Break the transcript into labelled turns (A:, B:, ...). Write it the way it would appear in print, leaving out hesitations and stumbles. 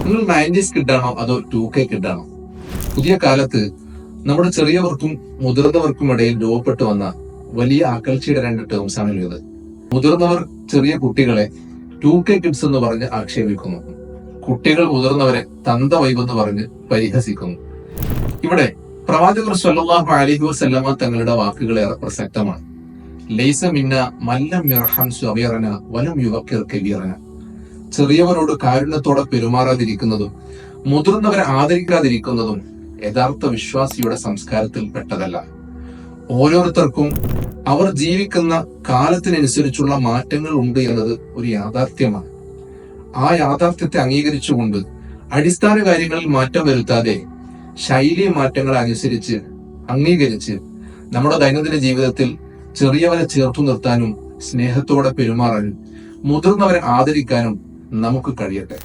A: നിങ്ങൾ 90s കിഡാണോ അതോ 2K കിഡാണോ? പുതിയ കാലത്ത് നമ്മുടെ ചെറിയവർക്കും മുതിർന്നവർക്കും ഇടയിൽ രൂപപ്പെട്ടു വന്ന വലിയ അകൽച്ചയുടെ രണ്ട് ടേംസാണ് ഇത്. മുതിർന്നവർ ചെറിയ കുട്ടികളെ 2K കിഡ്സ് എന്ന് പറഞ്ഞ് ആക്ഷേപിക്കുന്നു. കുട്ടികൾ മുതിർന്നവരെ തന്ത വൈബ് പറഞ്ഞ് പരിഹസിക്കുന്നു. ഇവിടെ പ്രവാചകർ സ്വല്ലല്ലാഹു അലൈഹി വസല്ലമ തങ്ങളുടെ വാക്കുകൾ ഏറെ പ്രസക്തമാണ്. ലൈസ മിന്ന മല്ലം യർഹം സഗീറന വലം യുവക്കിർ കബീറന. ചെറിയവരോട് കാരുണ്യത്തോടെ പെരുമാറാതിരിക്കുന്നതും മുതിർന്നവരെ ആദരിക്കാതിരിക്കുന്നതും യഥാർത്ഥ വിശ്വാസിയുടെ സംസ്കാരത്തിൽ പെട്ടതല്ല. ഓരോരുത്തർക്കും അവർ ജീവിക്കുന്ന കാലത്തിനനുസരിച്ചുള്ള മാറ്റങ്ങൾ ഉണ്ട് എന്നത് ഒരു യാഥാർത്ഥ്യമാണ്. ആ യാഥാർത്ഥ്യത്തെ അംഗീകരിച്ചുകൊണ്ട് അടിസ്ഥാന കാര്യങ്ങളിൽ മാറ്റം വരുത്താതെ ശൈലി മാറ്റങ്ങളെ അനുസരിച്ച് അംഗീകരിച്ച് നമ്മുടെ ദൈനംദിന ജീവിതത്തിൽ ചെറിയവരെ ചേർത്തു നിർത്താനും സ്നേഹത്തോടെ പെരുമാറാനും മുതിർന്നവരെ ആദരിക്കാനും നമുക്ക് കഴിയട്ടെ.